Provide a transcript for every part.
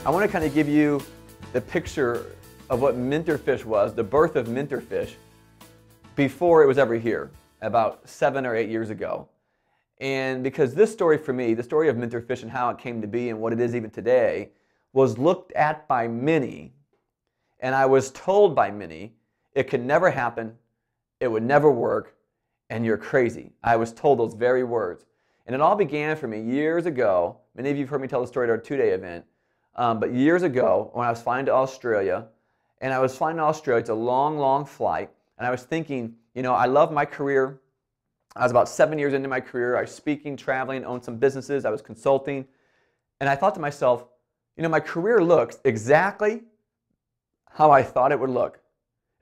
I want to kind of give you the picture of what Mentorfish was, the birth of Mentorfish, before it was ever here, about 7 or 8 years ago. And because this story for me, the story of Mentorfish and how it came to be and what it is even today, was looked at by many, and I was told by many, it could never happen, it would never work, and you're crazy. I was told those very words. And it all began for me years ago. Many of you have heard me tell the story at our 2-day event. But years ago, when I was flying to Australia, it's a long, long flight, and I was thinking, you know, I love my career. I was about 7 years into my career. I was speaking, traveling, owned some businesses, I was consulting, and I thought to myself, you know, my career looks exactly how I thought it would look.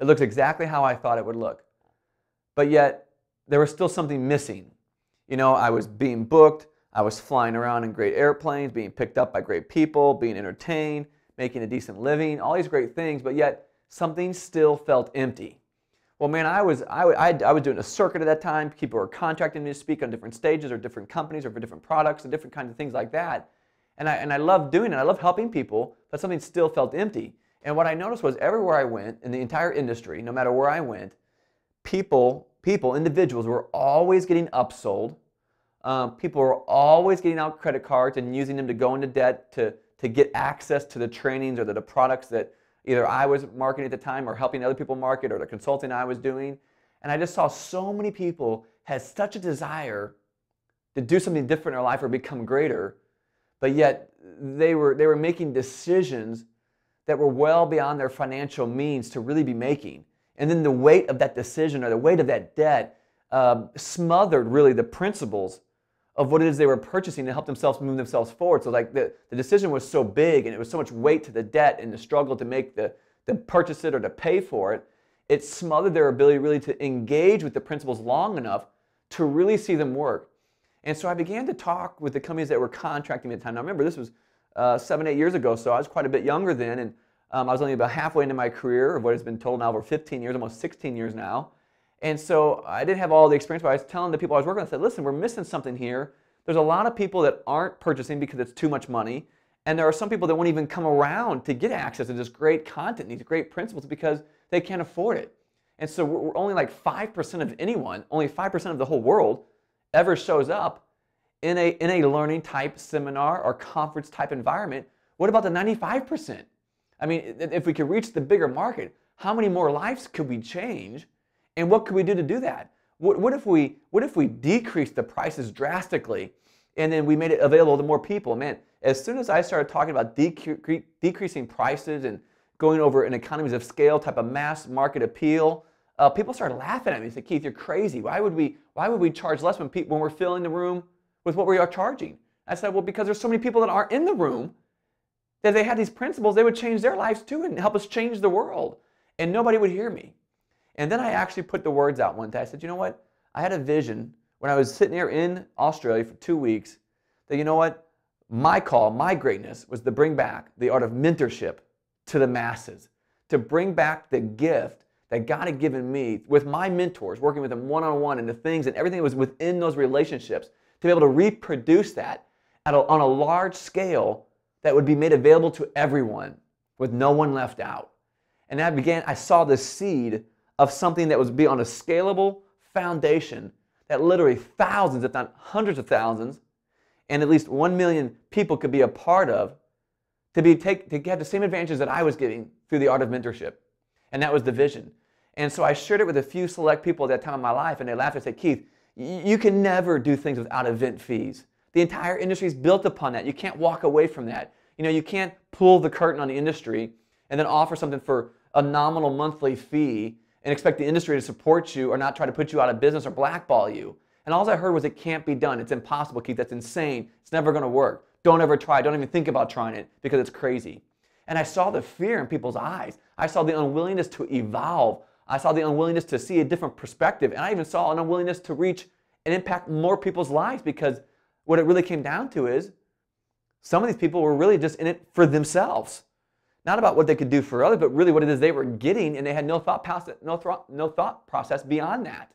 It looks exactly how I thought it would look. But yet, there was still something missing. You know, I was being booked, I was flying around in great airplanes, being picked up by great people, being entertained, making a decent living, all these great things, but yet something still felt empty. Well, man, I was doing a circuit at that time. People were contracting me to speak on different stages or different companies or for different products and different kinds of things like that. And I loved doing it. I loved helping people, but something still felt empty. And what I noticed was everywhere I went in the entire industry, no matter where I went, individuals were always getting upsold. People were always getting out credit cards and using them to go into debt to get access to the trainings or the products that either I was marketing at the time or helping other people market or the consulting I was doing. And I just saw so many people had such a desire to do something different in their life or become greater, but yet they were making decisions that were well beyond their financial means to really be making. And then the weight of that decision or the weight of that debt smothered really the principles of what it is they were purchasing to help themselves move themselves forward. So like the decision was so big and it was so much weight to the debt and the struggle to make the purchase it or to pay for it, it smothered their ability really to engage with the principles long enough to really see them work. And so I began to talk with the companies that were contracting me at the time. Now remember, this was 7, 8 years ago, so I was quite a bit younger then, and I was only about halfway into my career of what has been told now over 15 years, almost 16 years now. And so I didn't have all the experience, but I was telling the people I was working with, I said, listen, we're missing something here. There's a lot of people that aren't purchasing because it's too much money, and there are some people that won't even come around to get access to this great content, these great principles, because they can't afford it. And so we're only like 5% of anyone, only 5% of the whole world ever shows up in a learning type seminar or conference type environment. What about the 95%? I mean, if we could reach the bigger market, how many more lives could we change? And what could we do to do that? What if we decreased the prices drastically and then we made it available to more people? Man, as soon as I started talking about decreasing prices and going over an economies of scale type of mass market appeal, people started laughing at me and said, Keith, you're crazy. Why would we charge less when we're filling the room with what we are charging? I said, well, because there's so many people that aren't in the room that if they had these principles, they would change their lives too and help us change the world. And nobody would hear me. And then I actually put the words out one day. I said, you know what? I had a vision when I was sitting here in Australia for 2 weeks that, you know what? My call, my greatness was to bring back the art of mentorship to the masses, to bring back the gift that God had given me with my mentors, working with them one-on-one and the things and everything that was within those relationships, to be able to reproduce that on a large scale that would be made available to everyone with no one left out. And I saw the seed of something that was be on a scalable foundation that literally thousands, if not hundreds of thousands, and at least 1 million people could be a part of to get the same advantages that I was getting through the art of mentorship. And that was the vision. And so I shared it with a few select people at that time of my life, and they laughed and said, Keith, you can never do things without event fees. The entire industry is built upon that. You can't walk away from that. You know, you can't pull the curtain on the industry and then offer something for a nominal monthly fee and expect the industry to support you or not try to put you out of business or blackball you. And all I heard was it can't be done. It's impossible, Keith. That's insane. It's never going to work. Don't ever try. Don't even think about trying it because it's crazy. And I saw the fear in people's eyes. I saw the unwillingness to evolve. I saw the unwillingness to see a different perspective. And I even saw an unwillingness to reach and impact more people's lives, because what it really came down to is some of these people were really just in it for themselves. Not about what they could do for others, but really what it is they were getting, and they had no thought process beyond that.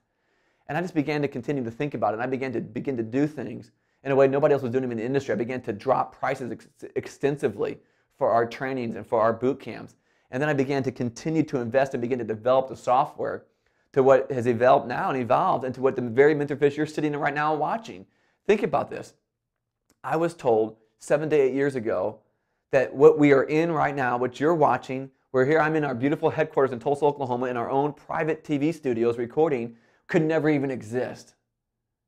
And I just began to continue to think about it, and I began to do things in a way nobody else was doing them in the industry. I began to drop prices extensively for our trainings and for our boot camps. And then I began to continue to invest and begin to develop the software to what has developed now and evolved into what the very Mentorfish you're sitting in right now and watching. Think about this. I was told 7 to 8 years ago that what we are in right now, what you're watching, we're here, I'm in our beautiful headquarters in Tulsa, Oklahoma, in our own private TV studios recording, could never even exist.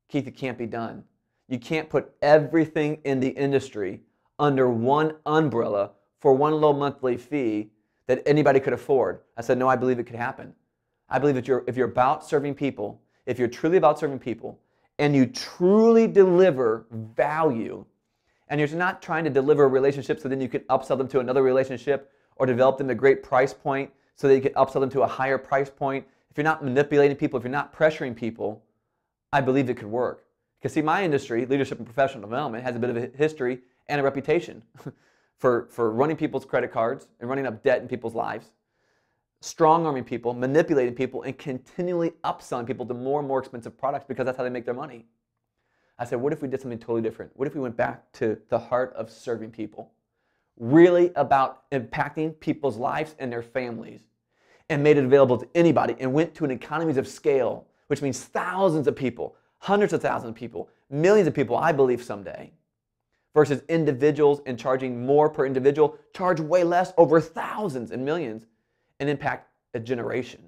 Keith, it can't be done. You can't put everything in the industry under one umbrella for one low monthly fee that anybody could afford. I said, no, I believe it could happen. I believe that if you're about serving people, if you're truly about serving people, and you truly deliver value, and you're not trying to deliver a relationship so then you can upsell them to another relationship or develop them a great price point so that you can upsell them to a higher price point, if you're not manipulating people, if you're not pressuring people, I believe it could work. Because see, my industry, leadership and professional development, has a bit of a history and a reputation for running people's credit cards and running up debt in people's lives, strong-arming people, manipulating people, and continually upselling people to more and more expensive products because that's how they make their money. I said, what if we did something totally different? What if we went back to the heart of serving people, really about impacting people's lives and their families, and made it available to anybody, and went to an economies of scale, which means thousands of people, hundreds of thousands of people, millions of people, I believe someday, versus individuals and charging more per individual, charge way less over thousands and millions, and impact a generation.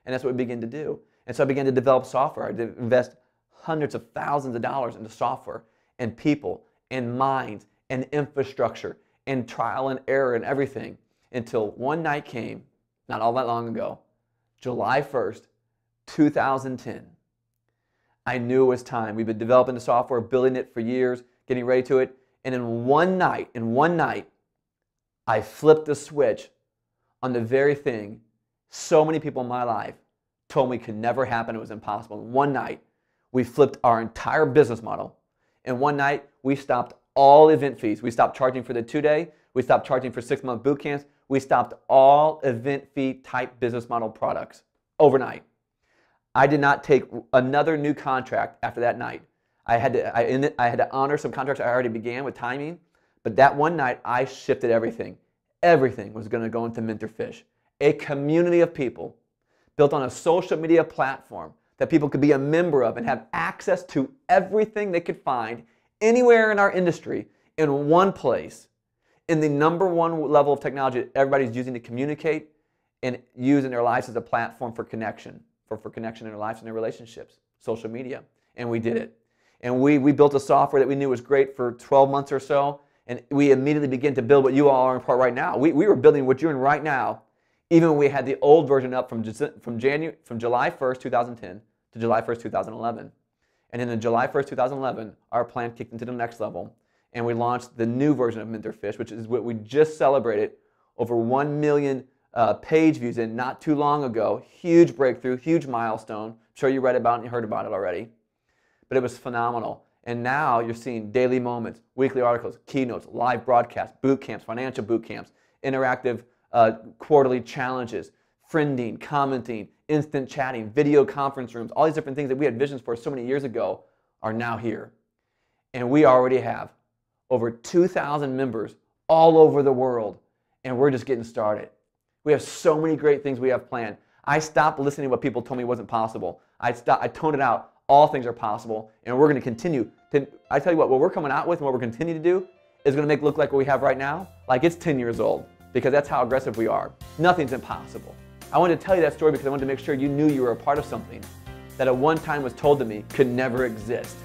And that's what we begin to do. And so I began to develop software. I did invest hundreds of thousands of dollars into software and people and minds and infrastructure and trial and error and everything until one night came, not all that long ago, July 1st, 2010. I knew it was time. We've been developing the software, building it for years, getting ready to it. And in one night, I flipped the switch on the very thing so many people in my life told me could never happen, it was impossible. In one night, we flipped our entire business model. In one night, we stopped all event fees. We stopped charging for the 2-day. We stopped charging for 6-month boot camps. We stopped all event fee type business model products overnight. I did not take another new contract after that night. I had to honor some contracts I already began with timing, but that one night I shifted everything. Everything was going to go into Mentorfish, a community of people built on a social media platform that people could be a member of and have access to everything they could find anywhere in our industry in one place, in the #1 level of technology that everybody's using to communicate and use in their lives as a platform for connection, for connection in their lives and their relationships, social media. And we did it. And we built a software that we knew was great for 12 months or so, and we immediately began to build what you all are in part right now. We were building what you're in right now, even when we had the old version up from July 1st, 2010 to July 1st, 2011. And in July 1st, 2011, our plan kicked into the next level, and we launched the new version of Mentorfish, which is what we just celebrated, over 1 million page views in not too long ago. Huge breakthrough, huge milestone. I'm sure you read about it and you heard about it already. But it was phenomenal. And now you're seeing daily moments, weekly articles, keynotes, live broadcasts, boot camps, financial boot camps, interactive quarterly challenges, friending, commenting, instant chatting, video conference rooms, all these different things that we had visions for so many years ago are now here. And we already have over 2,000 members all over the world, and we're just getting started. We have so many great things we have planned. I stopped listening to what people told me wasn't possible. I toned it out. All things are possible, and we're going to continue. I tell you what we're coming out with and what we're continuing to do is going to make it look like what we have right now, like it's 10 years old, because that's how aggressive we are. Nothing's impossible. I wanted to tell you that story because I wanted to make sure you knew you were a part of something that at one time was told to me could never exist.